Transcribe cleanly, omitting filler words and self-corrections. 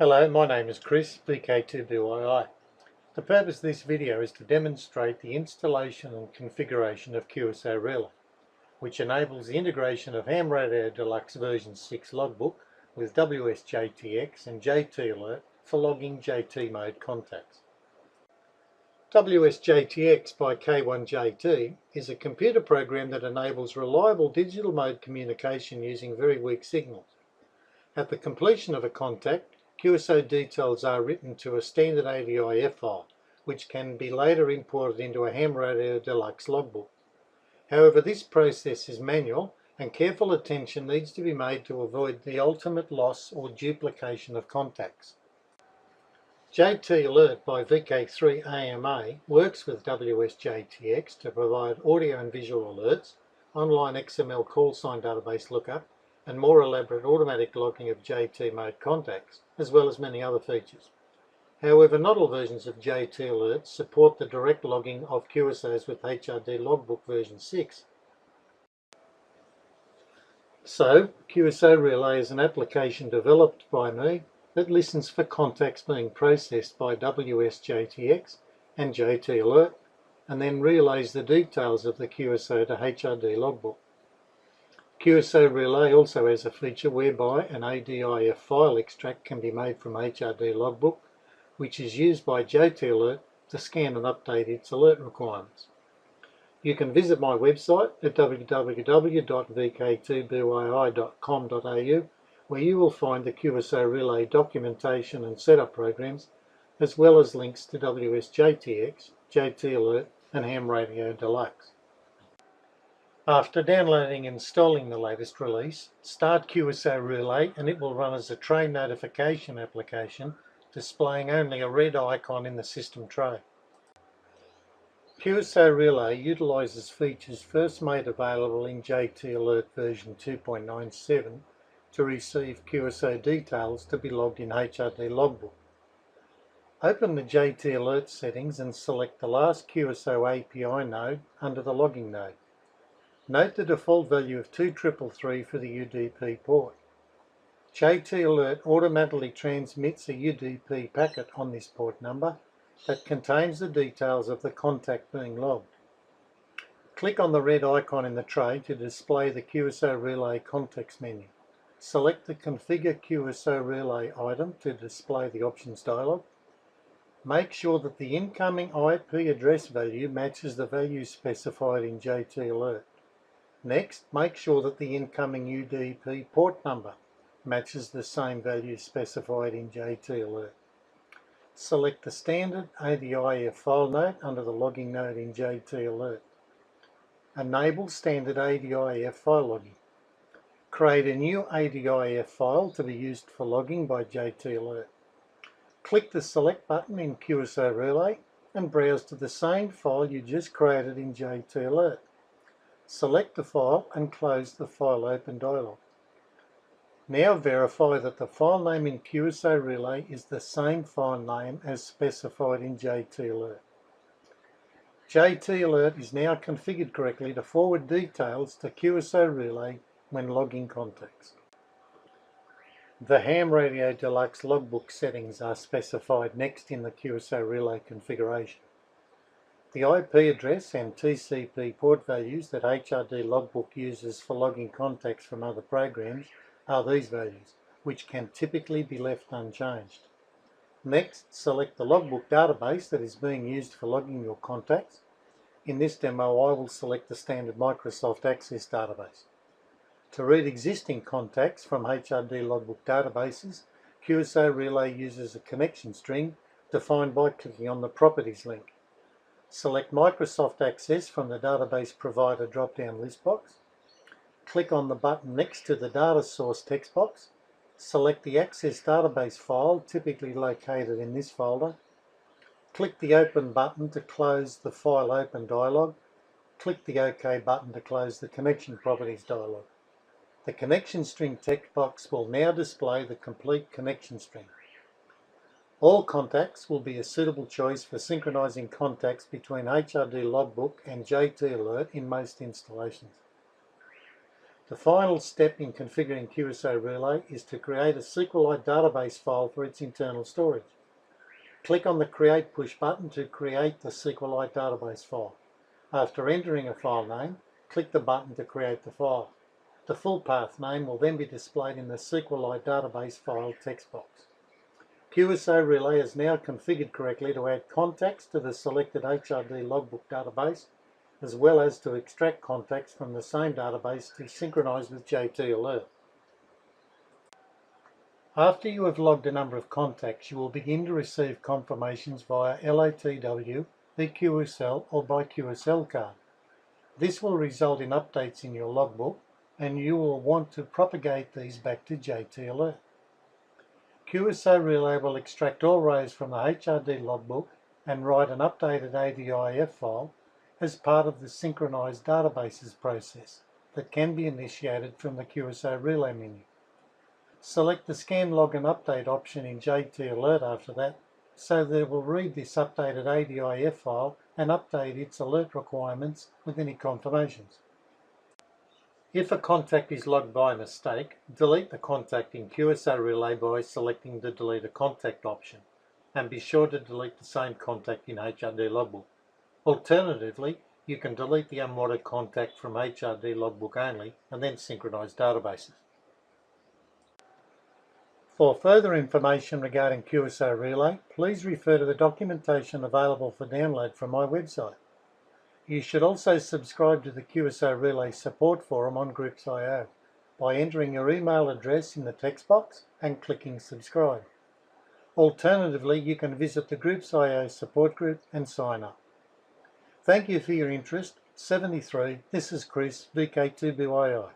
Hello, my name is Chris, VK2BYI. The purpose of this video is to demonstrate the installation and configuration of QSO Relay, which enables the integration of Ham Radio Deluxe version 6 logbook with WSJT-X and JTAlert for logging JT mode contacts. WSJT-X by K1JT is a computer program that enables reliable digital mode communication using very weak signals. At the completion of a contact, QSO details are written to a standard ADIF file, which can be later imported into a Ham Radio Deluxe Logbook. However, this process is manual and careful attention needs to be made to avoid the ultimate loss or duplication of contacts. JTAlert by VK3AMA works with WSJT-X to provide audio and visual alerts, online XML call sign database lookup, and more elaborate automatic logging of JT mode contacts, as well as many other features. However, not all versions of JTAlert support the direct logging of QSOs with HRD Logbook version 6. So, QSO Relay is an application developed by me that listens for contacts being processed by WSJT-X and JTAlert, and then relays the details of the QSO to HRD Logbook. QSO Relay also has a feature whereby an ADIF file extract can be made from HRD Logbook, which is used by JTAlert to scan and update its alert requirements. You can visit my website at www.vk2byi.com.au, where you will find the QSO Relay documentation and setup programs, as well as links to WSJT-X, JTAlert and Ham Radio Deluxe. After downloading and installing the latest release, start QSO Relay and it will run as a tray notification application, displaying only a red icon in the system tray. QSO Relay utilises features first made available in JTAlert version 2.97 to receive QSO details to be logged in HRD Logbook. Open the JTAlert settings and select the last QSO API node under the logging node. Note the default value of 2333 for the UDP port. JTAlert automatically transmits a UDP packet on this port number that contains the details of the contact being logged. Click on the red icon in the tray to display the QSO Relay context menu. Select the Configure QSO Relay item to display the options dialog. Make sure that the incoming IP address value matches the value specified in JTAlert. Next, make sure that the incoming UDP port number matches the same value specified in JTAlert. Select the standard ADIF file node under the logging node in JTAlert. Enable standard ADIF file logging. Create a new ADIF file to be used for logging by JTAlert. Click the Select button in QSO Relay and browse to the same file you just created in JTAlert. Select the file and close the File Open dialog. Now verify that the file name in QSO Relay is the same file name as specified in JTAlert. JTAlert is now configured correctly to forward details to QSO Relay when logging contacts. The Ham Radio Deluxe Logbook settings are specified next in the QSO Relay configuration. The IP address and TCP port values that HRD Logbook uses for logging contacts from other programs are these values, which can typically be left unchanged. Next, select the logbook database that is being used for logging your contacts. In this demo, I will select the standard Microsoft Access database. To read existing contacts from HRD Logbook databases, QSO Relay uses a connection string defined by clicking on the Properties link. Select Microsoft Access from the Database Provider drop-down list box. Click on the button next to the Data Source text box. Select the Access database file, typically located in this folder. Click the Open button to close the File Open dialog. Click the OK button to close the Connection Properties dialog. The connection string text box will now display the complete connection string. All contacts will be a suitable choice for synchronizing contacts between HRD Logbook and JTAlert in most installations. The final step in configuring QSO Relay is to create a SQLite database file for its internal storage. Click on the Create Push button to create the SQLite database file. After entering a file name, click the button to create the file. The full path name will then be displayed in the SQLite database file text box. QSO Relay is now configured correctly to add contacts to the selected HRD logbook database, as well as to extract contacts from the same database to synchronize with JTAlert. After you have logged a number of contacts, you will begin to receive confirmations via LATW, EQSL or by QSL card. This will result in updates in your logbook, and you will want to propagate these back to JTAlert. QSO Relay will extract all rows from the HRD logbook and write an updated ADIF file as part of the synchronized databases process that can be initiated from the QSO Relay menu. Select the Scan Log and Update option in JTAlert after that, so that it will read this updated ADIF file and update its alert requirements with any confirmations. If a contact is logged by mistake, delete the contact in QSO Relay by selecting the Delete a Contact option, and be sure to delete the same contact in HRD Logbook. Alternatively, you can delete the unwanted contact from HRD Logbook only and then synchronize databases. For further information regarding QSO Relay, please refer to the documentation available for download from my website. You should also subscribe to the QSO Relay support forum on Groups.io by entering your email address in the text box and clicking subscribe. Alternatively, you can visit the Groups.io support group and sign up. Thank you for your interest. 73. This is Chris, VK2BYI.